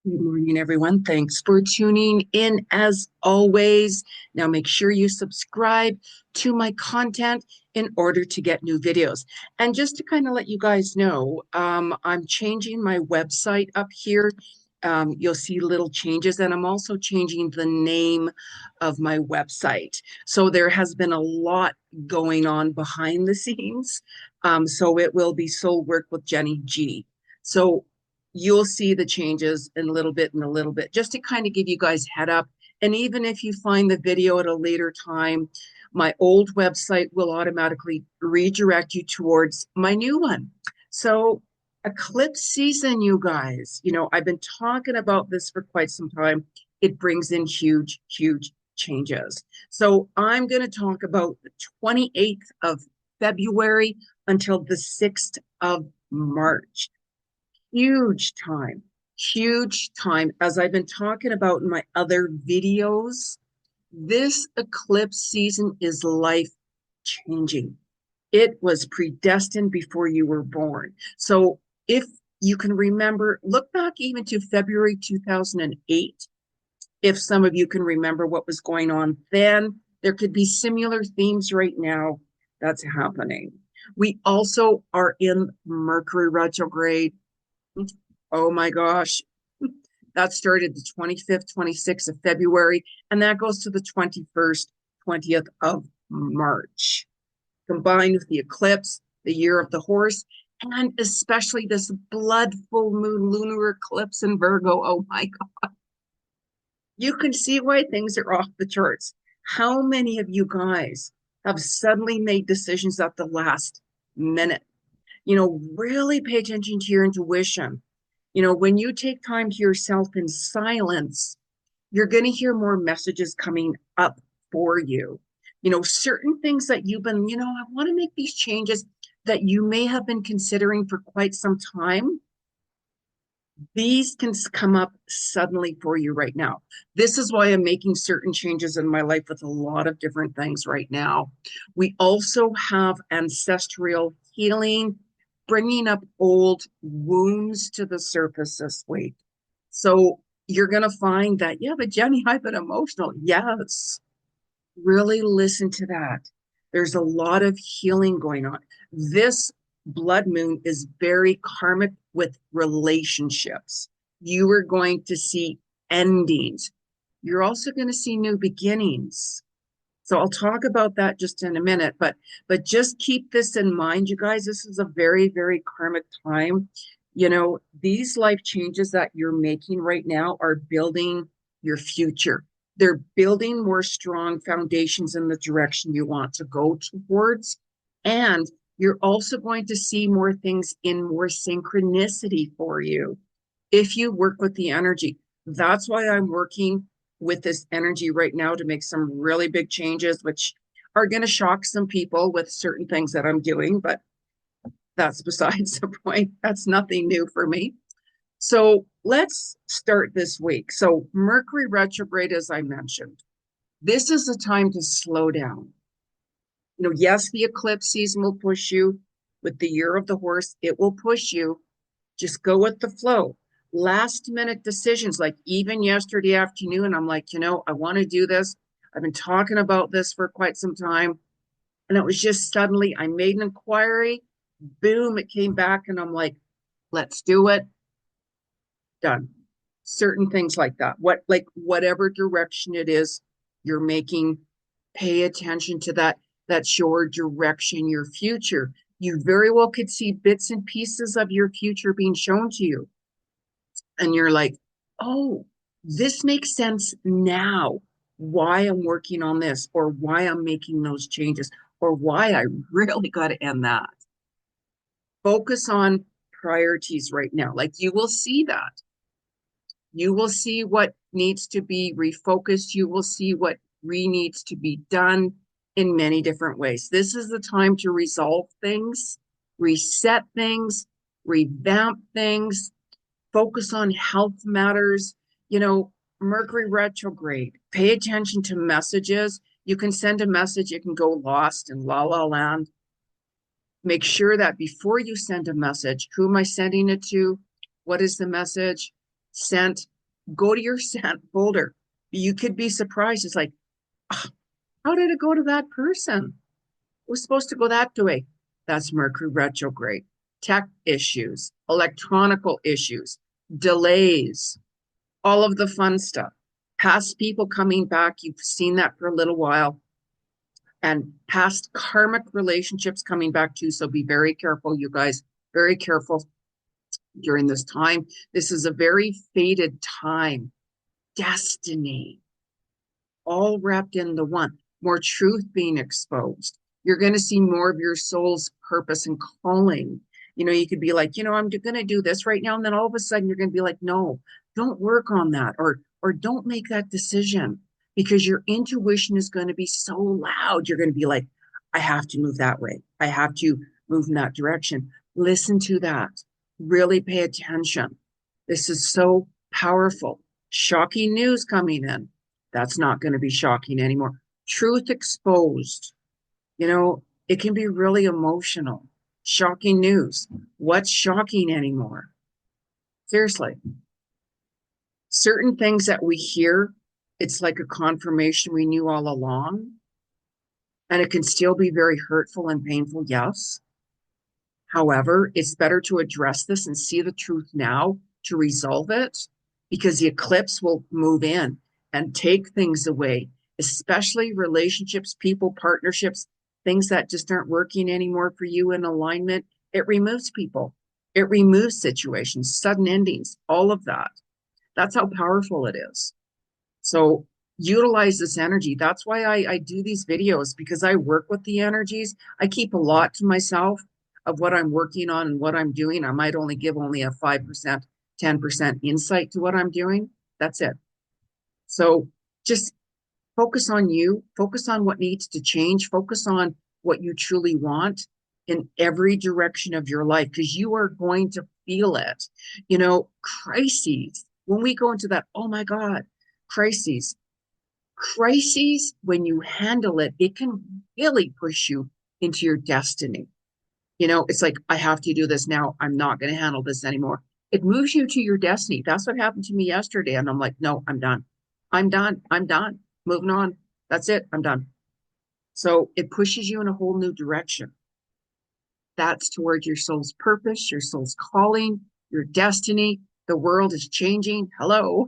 Good morning, everyone. Thanks for tuning in as always. Now, make sure you subscribe to my content in order to get new videos. And just to kind of let you guys know, I'm changing my website up here. You'll see little changes, and I'm also changing the name of my website. So there has been a lot going on behind the scenes. So it will be Soul Work with Jenny G. So you'll see the changes in a little bit, just to kind of give you guys head up. And even if you find the video at a later time, my old website will automatically redirect you towards my new one. So eclipse season, you guys, I've been talking about this for quite some time. It brings in huge, huge changes. So I'm going to talk about the 28th of February until the 6th of March. Huge time. As I've been talking about in my other videos, this eclipse season is life changing. It was predestined before you were born. So if you can remember, look back even to February 2008. If some of you can remember what was going on then, there could be similar themes right now that's happening. We also are in Mercury retrograde. Oh my gosh. That started the 25th, 26th of February, and that goes to the 21st, 20th of March. Combined with the eclipse, the year of the horse, and especially this blood full moon lunar eclipse in Virgo. Oh my God. You can see why things are off the charts. How many of you guys have suddenly made decisions at the last minute? Really pay attention to your intuition. When you take time to yourself in silence, you're going to hear more messages coming up for you. Certain things that you've been, I want to make these changes that you may have been considering for quite some time. These can come up suddenly for you right now. This is why I'm making certain changes in my life with a lot of different things right now. We also have ancestral healing, bringing up old wounds to the surface this week. So you're going to find that, yeah, but Jenny, I've been emotional. Yes, really listen to that. There's a lot of healing going on. This blood moon is very karmic with relationships. You are going to see endings. You're also going to see new beginnings. So I'll talk about that just in a minute, but just keep this in mind, you guys. This is a very, very karmic time. These life changes that you're making right now are building your future. They're building more strong foundations in the direction you want to go towards. And you're also going to see more things in more synchronicity for you if you work with the energy. That's why I'm working with this energy right now to make some really big changes, which are going to shock some people with certain things that I'm doing, but that's besides the point. That's nothing new for me. So let's start this week. So Mercury retrograde, as I mentioned, this is a time to slow down. Yes, the eclipse season will push you with the year of the horse. It will push you. Just go with the flow. Last minute decisions, like even yesterday afternoon, I'm like, I want to do this. I've been talking about this for quite some time. And it was just suddenly I made an inquiry. Boom, it came back. And I'm like, let's do it. Done. Certain things like that. Whatever direction it is you're making, pay attention to that. That's your direction, your future. You very well could see bits and pieces of your future being shown to you. And you're like, oh, this makes sense now. Why I'm working on this, or why I'm making those changes, or why I really got to end that. Focus on priorities right now. Like you will see that. You will see what needs to be refocused. You will see what needs to be done in many different ways. This is the time to resolve things, reset things, revamp things, focus on health matters. Mercury retrograde, pay attention to messages. You can send a message, it can go lost in la la land. Make sure that before you send a message, who am I sending it to? What is the message? Scent, go to your scent folder. You could be surprised. It's like, "Ah, how did it go to that person? It was supposed to go that way." That's Mercury retrograde. Tech issues, electronical issues, delays, all of the fun stuff. Past people coming back, you've seen that for a little while, and past karmic relationships coming back too. So be very careful, you guys, very careful during this time. This is a very fated time. Destiny, all wrapped in the one. More truth being exposed. You're going to see more of your soul's purpose and calling. You could be like, I'm going to do this right now. And then all of a sudden you're going to be like, no, don't work on that. Or don't make that decision, because your intuition is going to be so loud. You're going to be like, I have to move that way. I have to move in that direction. Listen to that. Really pay attention. This is so powerful. Shocking news coming in. That's not going to be shocking anymore. Truth exposed. It can be really emotional. Shocking news. What's shocking anymore? Seriously. Certain things that we hear, it's like a confirmation we knew all along. And it can still be very hurtful and painful, yes. However, it's better to address this and see the truth now to resolve it, because the eclipse will move in and take things away, especially relationships, people, partnerships, things that just aren't working anymore for you in alignment. It removes people. It removes situations, sudden endings, all of that. That's how powerful it is. So utilize this energy. That's why I do these videos, because I work with the energies. I keep a lot to myself of what I'm working on and what I'm doing. I might only give only a 5%, 10% insight to what I'm doing. That's it. So just focus on you, focus on what needs to change, focus on what you truly want in every direction of your life, because you are going to feel it. Crises, when we go into that, oh my God, crises, when you handle it, it can really push you into your destiny. It's like, I have to do this now. I'm not going to handle this anymore. It moves you to your destiny. That's what happened to me yesterday. And I'm like, no, I'm done. I'm done. I'm done. Moving on. That's it. I'm done. So it pushes you in a whole new direction. That's towards your soul's purpose, your soul's calling, your destiny. The world is changing. Hello.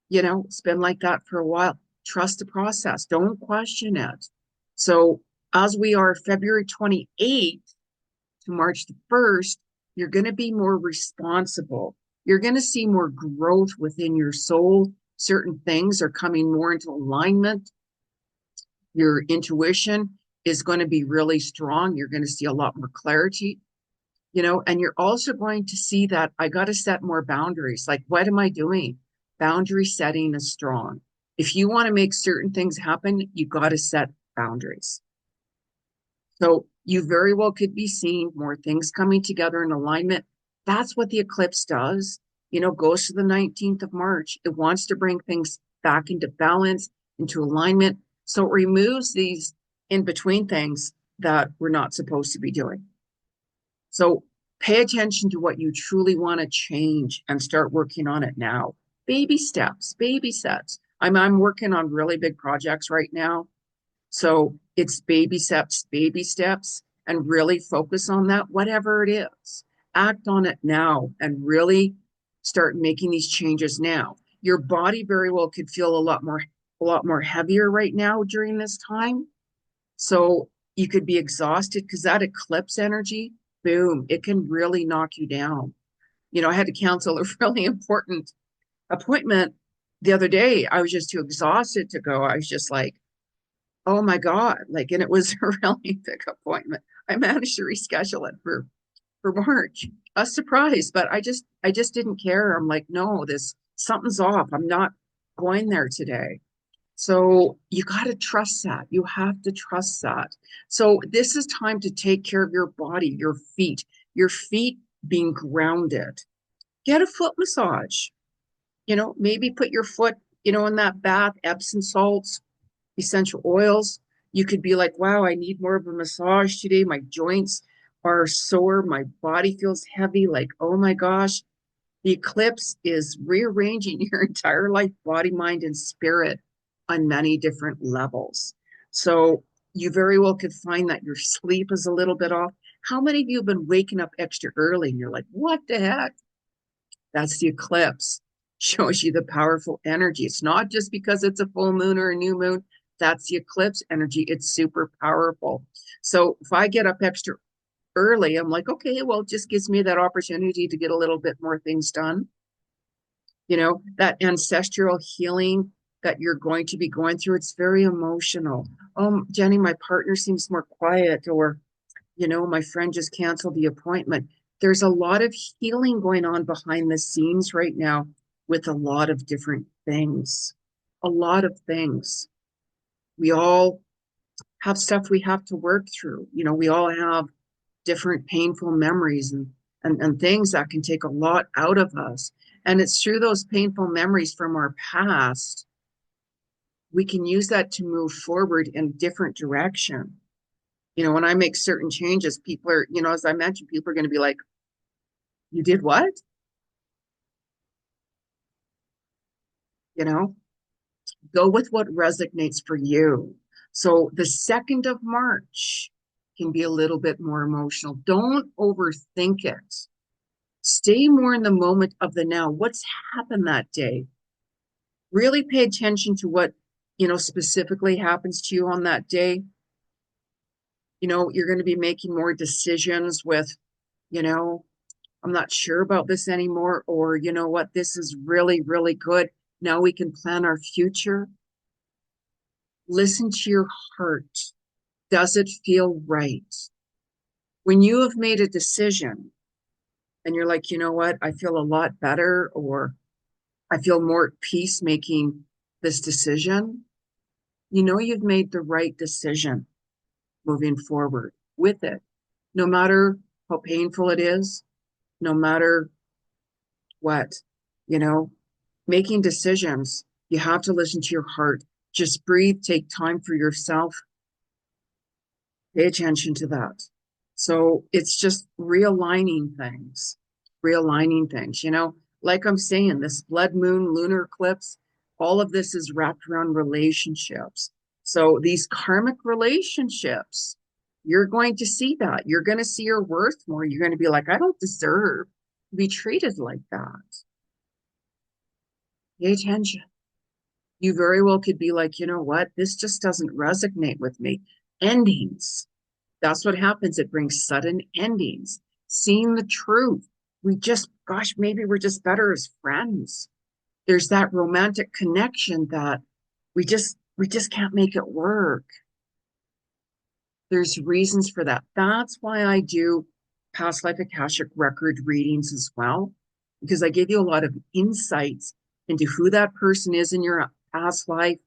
It's been like that for a while. Trust the process. Don't question it. So as we are February 28th to March the 1st, you're going to be more responsible. You're going to see more growth within your soul. Certain things are coming more into alignment. Your intuition is going to be really strong. You're going to see a lot more clarity, and you're also going to see that I got to set more boundaries. Like, what am I doing? Boundary setting is strong. If you want to make certain things happen, you got to set boundaries. So you very well could be seeing more things coming together in alignment. That's what the eclipse does. Goes to the 19th of March. It wants to bring things back into balance, into alignment. So it removes these in between things that we're not supposed to be doing. So pay attention to what you truly want to change and start working on it now. Baby steps, baby steps. I'm working on really big projects right now. So it's baby steps, and really focus on that, whatever it is. Act on it now and really start making these changes now. Your body very well could feel a lot more heavier right now during this time. So you could be exhausted, because that eclipse energy, boom, it can really knock you down. I had to cancel a really important appointment the other day. I was just too exhausted to go. I was just like, oh my God. And it was a really big appointment. I managed to reschedule it for March. A surprise, but I just didn't care. I'm like, no, something's off. I'm not going there today. So you got to trust that. You have to trust that. So this is time to take care of your body, your feet being grounded. Get a foot massage. Maybe put your foot, in that bath, Epsom salts, essential oils. You could be like, wow, I need more of a massage today. My joints are sore. My body feels heavy. Like, oh my gosh. The eclipse is rearranging your entire life, body, mind, and spirit on many different levels. So you very well could find that your sleep is a little bit off. How many of you have been waking up extra early and you're like, what the heck? That's the eclipse. Shows you the powerful energy. It's not just because it's a full moon or a new moon. That's the eclipse energy. It's super powerful. So if I get up extra early, I'm like, okay, well, it just gives me that opportunity to get a little bit more things done. You know, that ancestral healing that you're going to be going through, it's very emotional. Oh, Jenny, my partner seems more quiet, or, you know, my friend just canceled the appointment. There's a lot of healing going on behind the scenes right now with a lot of different things. A lot of things. We all have stuff we have to work through. You know, we all have different painful memories and things that can take a lot out of us. And it's through those painful memories from our past, we can use that to move forward in a different direction. You know, when I make certain changes, people are, you know, as I mentioned, people are going to be like, you did what? You know, go with what resonates for you. So the 2nd of March can be a little bit more emotional. Don't overthink it. Stay more in the moment of the now. What's happened that day? Really pay attention to what, you know, specifically happens to you on that day. You know, you're going to be making more decisions with, you know, I'm not sure about this anymore, or, you know what, this is really, really good. Now we can plan our future. Listen to your heart. Does it feel right? When you have made a decision and you're like, you know what, I feel a lot better, or I feel more at peace making this decision, you know you've made the right decision moving forward with it. No matter how painful it is, no matter what, you know, making decisions, you have to listen to your heart. Just breathe, take time for yourself, pay attention to that. So it's just realigning things, you know, like I'm saying, this blood moon, lunar eclipse, all of this is wrapped around relationships. So these karmic relationships, you're going to see that. You're going to see your worth more. You're going to be like, I don't deserve to be treated like that. Pay attention. You very well could be like, you know what? This just doesn't resonate with me. Endings. That's what happens. It brings sudden endings. Seeing the truth. Gosh, maybe we're just better as friends. There's that romantic connection that we just can't make it work. There's reasons for that. That's why I do past life Akashic record readings as well, because I give you a lot of insights into who that person is in your past life,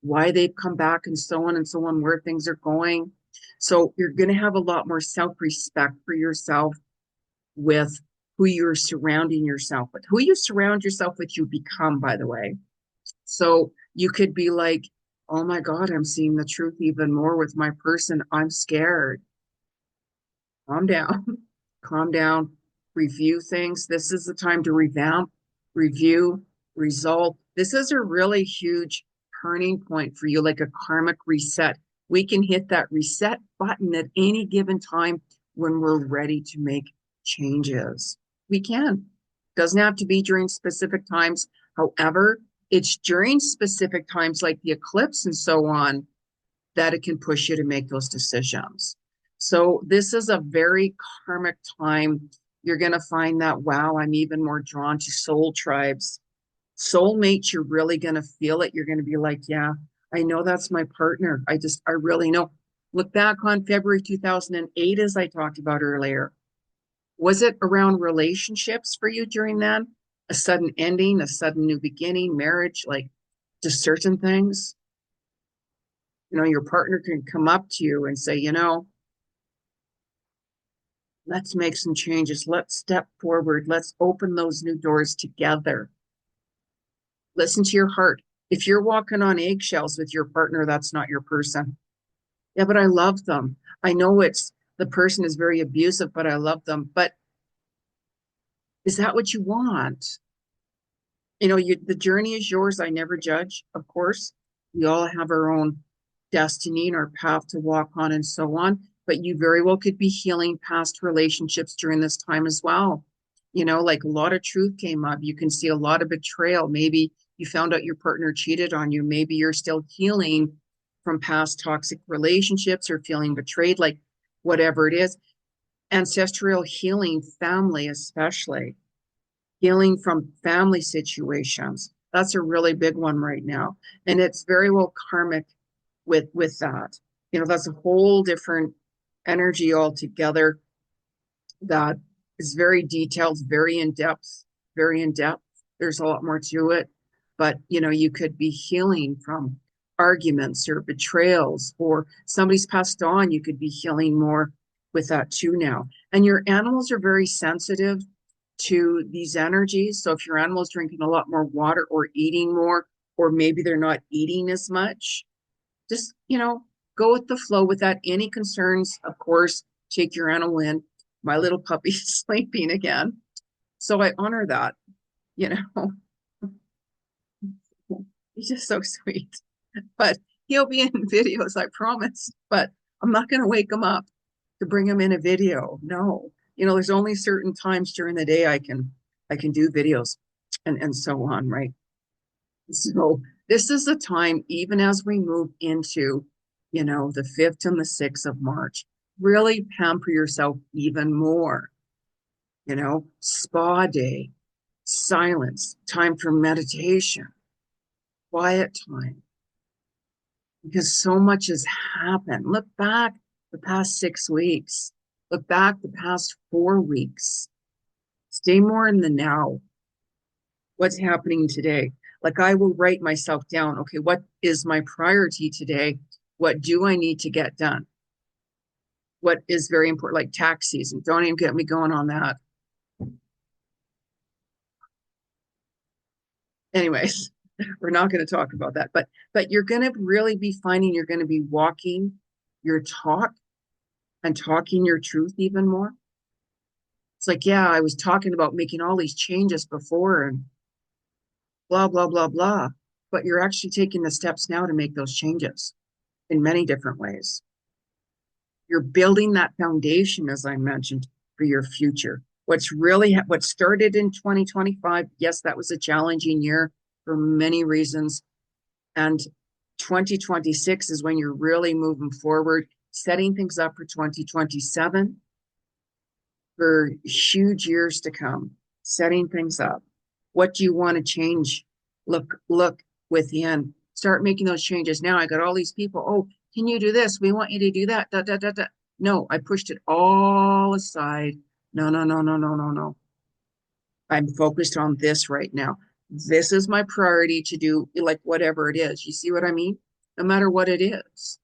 why they've come back, and so on, where things are going. So you're going to have a lot more self-respect for yourself with who you're surrounding yourself with. Who you surround yourself with, you become, by the way. So you could be like, oh my God, I'm seeing the truth even more with my person. I'm scared. Calm down. Calm down. Review things. This is the time to revamp, review, resolve. This is a really huge turning point for you, like a karmic reset. We can hit that reset button at any given time when we're ready to make changes. We can. Doesn't have to be during specific times. However, it's during specific times like the eclipse and so on that it can push you to make those decisions. So this is a very karmic time. You're going to find that, wow, I'm even more drawn to soul tribes. Soulmates, you're really going to feel it. You're going to be like, yeah, I know that's my partner. I really know. Look back on February 2008, as I talked about earlier. Was it around relationships for you during then? A sudden ending, a sudden new beginning, marriage, like just certain things? You know, your partner can come up to you and say, you know, let's make some changes. Let's step forward. Let's open those new doors together. Listen to your heart. If you're walking on eggshells with your partner, that's not your person. Yeah, but I love them. I know the person is very abusive, but I love them. But Is that what you want? The journey is yours. I never judge, of course. We all have our own destiny and our path to walk on and so on. But you very well could be healing past relationships during this time as well. Like a lot of truth came up. You can see a lot of betrayal. Maybe you found out your partner cheated on you. Maybe you're still healing from past toxic relationships or feeling betrayed, like whatever it is. Ancestral healing, family especially, healing from family situations. That's a really big one right now. And it's very well karmic with that. That's a whole different energy altogether that is very detailed, very in depth, very in depth. There's a lot more to it. But you could be healing from arguments or betrayals, or somebody's passed on. You could be healing more with that too now. And your animals are very sensitive to these energies. So if your animal's drinking a lot more water or eating more, or maybe they're not eating as much, just, go with the flow with that. Any concerns, of course, take your animal in. My little puppy's sleeping again. So I honor that, you know. He's just so sweet. But he'll be in videos, I promise. But I'm not going to wake him up to bring him in a video. No. There's only certain times during the day I can do videos and so on, right? So this is the time, even as we move into, the 5th and the 6th of March, really pamper yourself even more. Spa day, silence, time for meditation, quiet time, because so much has happened. Look back the past 6 weeks, look back the past 4 weeks, stay more in the now. What's happening today? Like, I will write myself down. Okay, what is my priority today? What do I need to get done? What is very important, like tax season. Don't even get me going on that. Anyways, we're not going to talk about that. But you're going to really be finding you're going to be walking your talk and talking your truth even more. It's like, yeah, I was talking about making all these changes before and blah, blah, blah, blah. But you're actually taking the steps now to make those changes in many different ways. You're building that foundation, as I mentioned, for your future. What started in 2025, yes, that was a challenging year for many reasons. And 2026 is when you're really moving forward, setting things up for 2027 for huge years to come, setting things up. What do you want to change? Look within. Start making those changes now. I got all these people. Oh, can you do this? We want you to do that. Da, da, da, da. No, I pushed it all aside. No, no, no, no, no, no, no. I'm focused on this right now. This is my priority to do, like whatever it is. You see what I mean? No matter what it is,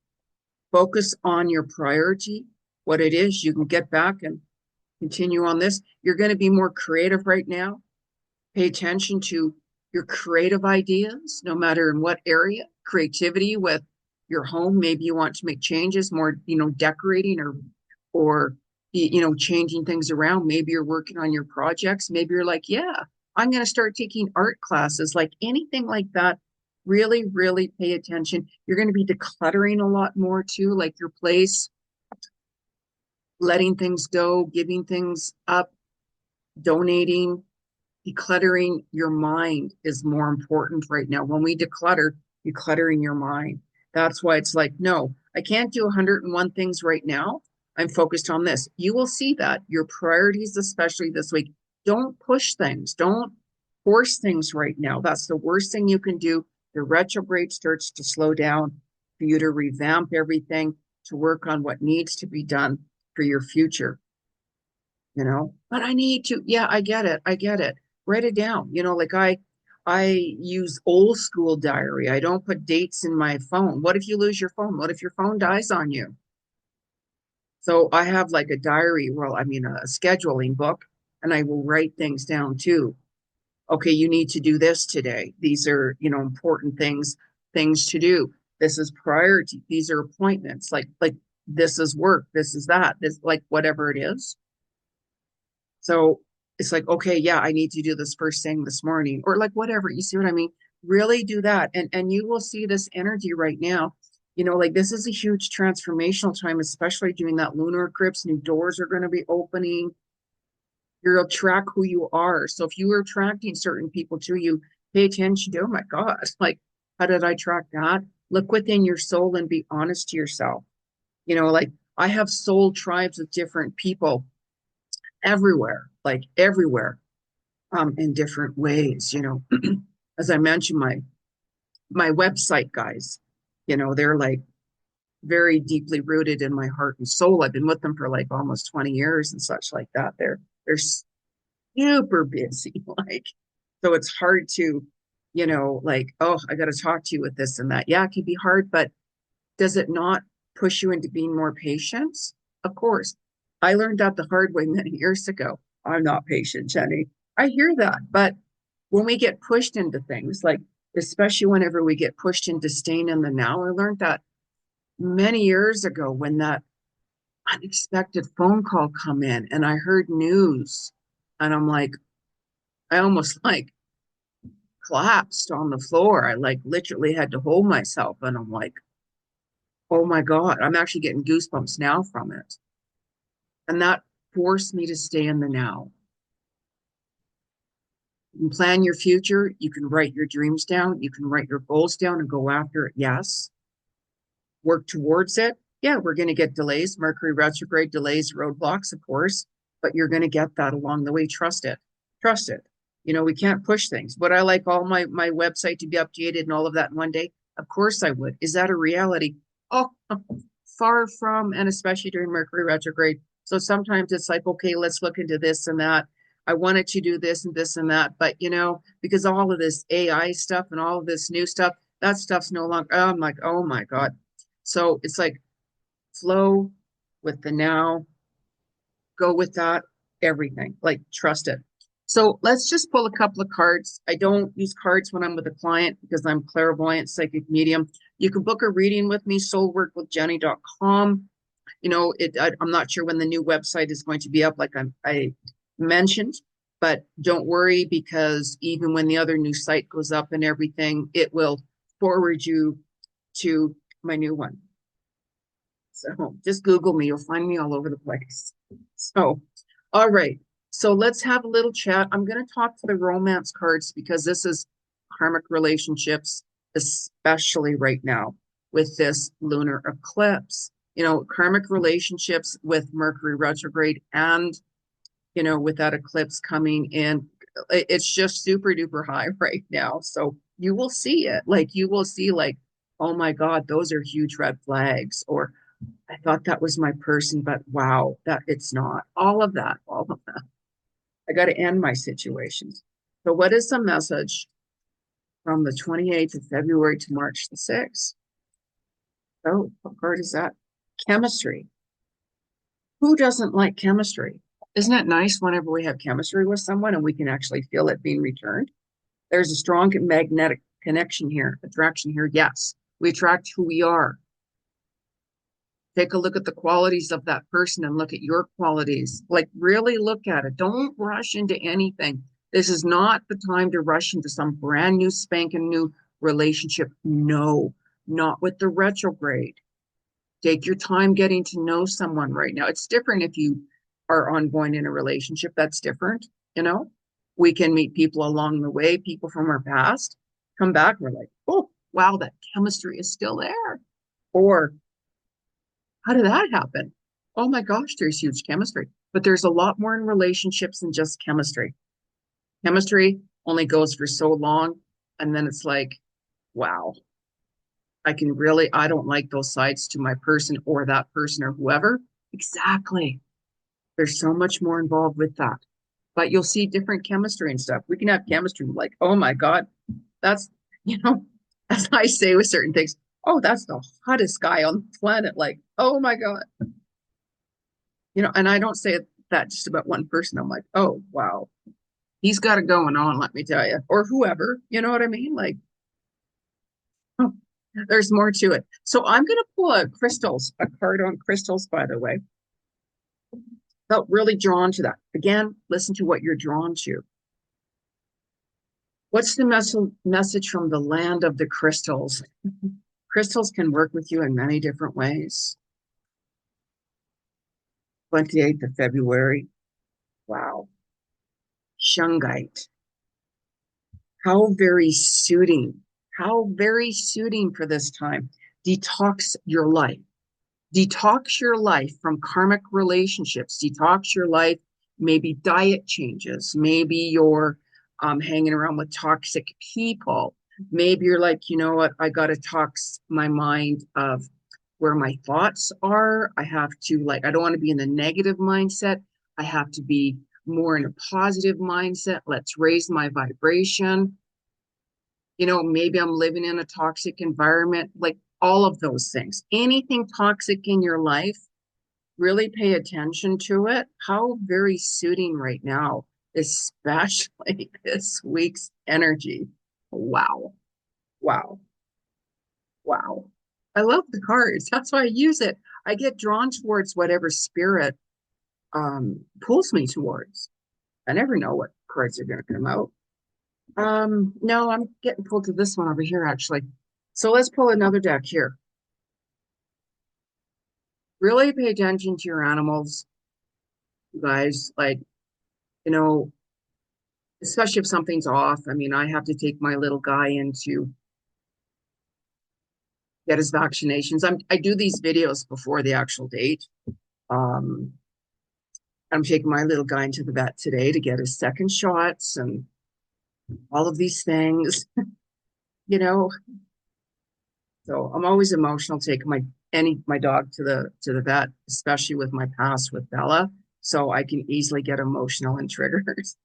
focus on your priority, what it is. You can get back and continue on this. You're going to be more creative right now. Pay attention to your creative ideas, no matter in what area. Creativity with your home. Maybe you want to make changes, more, decorating or changing things around. Maybe you're working on your projects. Maybe you're like, yeah, I'm going to start taking art classes, like anything like that. Really, really pay attention. You're going to be decluttering a lot more too, like your place, letting things go, giving things up, donating. Decluttering your mind is more important right now. When we declutter, you're cluttering your mind. That's why it's like, no, I can't do 101 things right now. I'm focused on this. You will see that your priorities, especially this week, don't push things. Don't force things right now. That's the worst thing you can do. The retrograde starts to slow down for you to revamp everything, to work on what needs to be done for your future. But I need to, yeah, I get it. Write it down. Like I use old school diary. I don't put dates in my phone. What if you lose your phone? What if your phone dies on you? So I have like a diary, a scheduling book, and I will write things down too. Okay, you need to do this today. These are, important things to do. This is priority. These are appointments. Like this is work. This is that. This, like whatever it is. So it's like, okay, yeah, I need to do this first thing this morning, or like whatever. You see what I mean? Really do that. And you will see this energy right now. Like this is a huge transformational time, especially during that lunar eclipse. New doors are going to be opening. You'll attract who you are. So if you are attracting certain people to you, pay attention to, oh my God, like, how did I attract that? Look within your soul and be honest to yourself. Like I have soul tribes of different people everywhere, like everywhere, in different ways. As I mentioned, my website guys, they're like very deeply rooted in my heart and soul. I've been with them for like almost 20 years and such like that. They're super busy, like, so it's hard to, like, oh, I got to talk to you with this and that. Yeah, it can be hard, but does it not push you into being more patient? Of course. I learned that the hard way many years ago. I'm not patient, Jenny. I hear that. But when we get pushed into things, like, especially whenever we get pushed into staying in the now, I learned that many years ago when that unexpected phone call come in and I heard news and I'm like, I almost like collapsed on the floor. I like literally had to hold myself and I'm like, oh my God, I'm actually getting goosebumps now from it. And that forced me to stay in the now. You can plan your future. You can write your dreams down. You can write your goals down and go after it. Yes. Work towards it. Yeah, we're going to get delays, Mercury retrograde delays, roadblocks, of course, but you're going to get that along the way. Trust it. Trust it. We can't push things. Would I like all my website to be updated and all of that in one day? Of course I would. Is that a reality? Oh, far from, and especially during Mercury retrograde. So sometimes it's like, okay, let's look into this and that. I wanted to do this and this and that, but because all of this AI stuff and all of this new stuff, that stuff's no longer, oh, I'm like, oh my God. So it's like flow with the now, go with that, everything, like trust it. So let's just pull a couple of cards. I don't use cards when I'm with a client because I'm clairvoyant, psychic medium. You can book a reading with me, soulworkwithjenny.com. I'm not sure when the new website is going to be up, like I mentioned, but don't worry because even when the other new site goes up and everything, it will forward you to my new one. So just Google me. You'll find me all over the place. So, all right. So let's have a little chat. I'm going to talk to the romance cards because this is karmic relationships, especially right now with this lunar eclipse. Karmic relationships with Mercury retrograde and, with that eclipse coming in, it's just super duper high right now. So you will see it. Like you will see like, oh my God, those are huge red flags. Or I thought that was my person, but wow, that it's not. All of that, all of that. I got to end my situations. So, what is the message from the 28th of February to March the 6th? Oh, what card is that? Chemistry. Who doesn't like chemistry? Isn't it nice whenever we have chemistry with someone and we can actually feel it being returned? There's a strong magnetic connection here, attraction here. Yes, we attract who we are. Take a look at the qualities of that person and look at your qualities. Like, really look at it. Don't rush into anything. This is not the time to rush into some brand new spanking new relationship. No, not with the retrograde. Take your time getting to know someone right now. It's different if you are ongoing in a relationship. That's different. We can meet people along the way, people from our past, come back. We're like, oh, wow, that chemistry is still there. Or, how did that happen? Oh my gosh, there's huge chemistry. But there's a lot more in relationships than just chemistry. Chemistry only goes for so long. And then it's like, wow, I don't like those sides to my person or that person or whoever. Exactly. There's so much more involved with that. But you'll see different chemistry and stuff. We can have chemistry like, oh my God, that's, as I say with certain things, oh, that's the hottest guy on the planet. Like, oh my God. And I don't say that just about one person. I'm like, oh, wow, he's got it going on, let me tell you, or whoever, you know what I mean? Like, oh, there's more to it. So I'm going to pull a card on crystals, by the way. Felt really drawn to that. Again, listen to what you're drawn to. What's the message from the land of the crystals? Crystals can work with you in many different ways. 28th of February. Wow. Shungite. How very suiting. How very suiting for this time. Detox your life. Detox your life from karmic relationships. Detox your life, maybe diet changes. Maybe you're hanging around with toxic people. Maybe you're like, you know what? I got to tox my mind of where my thoughts are. I have to, like, I don't want to be in a negative mindset. I have to be more in a positive mindset. Let's raise my vibration. Maybe I'm living in a toxic environment, like all of those things. Anything toxic in your life, really pay attention to it. How very suiting right now, especially this week's energy. Wow. Wow. Wow. I love the cards. That's why I use it. I get drawn towards whatever spirit pulls me towards. I never know what cards are going to come out. No, I'm getting pulled to this one over here, actually. So let's pull another deck here. Really pay attention to your animals, you guys. Like, you know, especially if something's off. I mean, I have to take my little guy in to get his vaccinations. I do these videos before the actual date. Um, I'm taking my little guy into the vet today to get his second shots and all of these things, you know. So I'm always emotional taking my dog to the vet, especially with my past with Bella. So I can easily get emotional and triggers.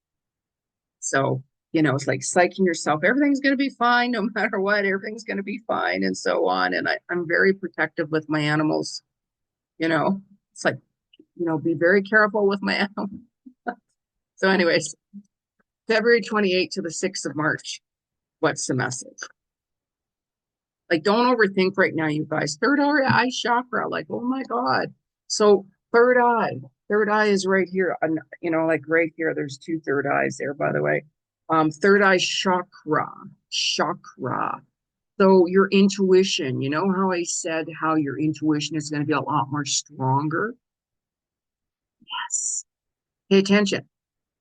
So, it's like psyching yourself, everything's gonna be fine no matter what, everything's gonna be fine, and so on. And I'm very protective with my animals, you know. It's like, be very careful with my animals. So, anyways, February 28th to the 6th of March. What's the message? Like, don't overthink right now, you guys. Third eye chakra, like, oh my God. So, third eye is right here. Like right here. There's two third eyes there, by the way. Third eye chakra. So, your intuition, you know how I said how your intuition is going to be a lot more stronger? Yes. Pay attention.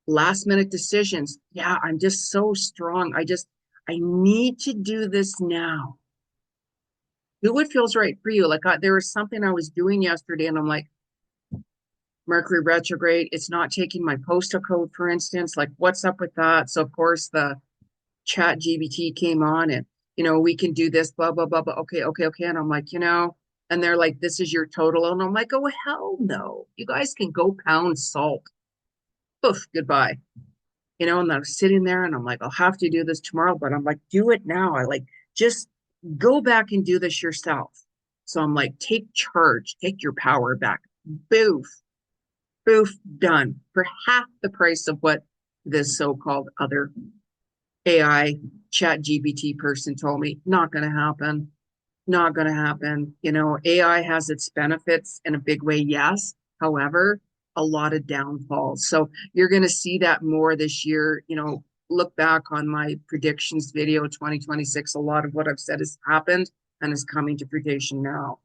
Last minute decisions. Yeah, I'm just so strong. I need to do this now. Do what feels right for you. Like there was something I was doing yesterday, and I'm like, Mercury retrograde. It's not taking my postal code, for instance. Like, what's up with that? So of course the chat GBT came on, and we can do this, blah blah blah. But okay, okay, okay. And I'm like, and they're like, this is your total, and I'm like, oh hell no! You guys can go pound salt. Poof, goodbye. And I was sitting there, and I'm like, I'll have to do this tomorrow, but I'm like, do it now. I like just go back and do this yourself. So I'm like, take charge, take your power back. Boof, boof, done for half the price of what this so-called other AI chat GBT person told me. Not going to happen. Not going to happen. AI has its benefits in a big way, yes. However, a lot of downfalls. So you're going to see that more this year. Look back on my predictions video 2026. A lot of what I've said has happened and is coming to fruition now.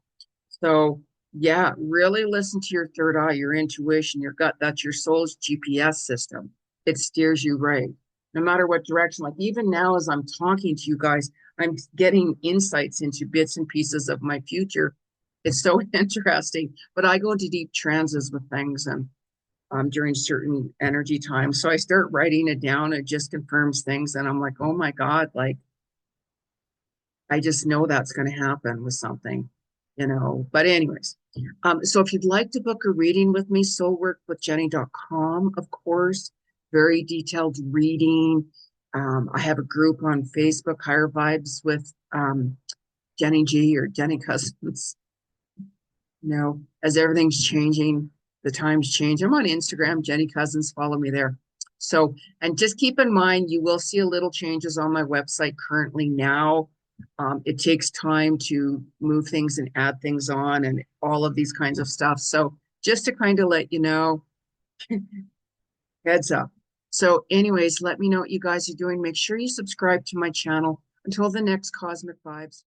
So yeah, really listen to your third eye, your intuition, your gut. That's your soul's GPS system. It steers you right, no matter what direction. Like even now, as I'm talking to you guys, I'm getting insights into bits and pieces of my future. It's so interesting. But I go into deep trances with things and during certain energy times. So I start writing it down. It just confirms things. And I'm like, oh my God, like I just know that's going to happen with something. But anyways, so if you'd like to book a reading with me, soulworkwithjenny.com, of course, very detailed reading. I have a group on Facebook, Higher Vibes with Jenny G or Jenny Cousins. As everything's changing, the times change. I'm on Instagram, Jenny Cousins, follow me there. So, and just keep in mind, you will see a little changes on my website currently now. It takes time to move things and add things on and all of these kinds of stuff. So just to kind of let you know, Heads up. So anyways, let me know what you guys are doing. Make sure you subscribe to my channel. Until the next Cosmic Vibes.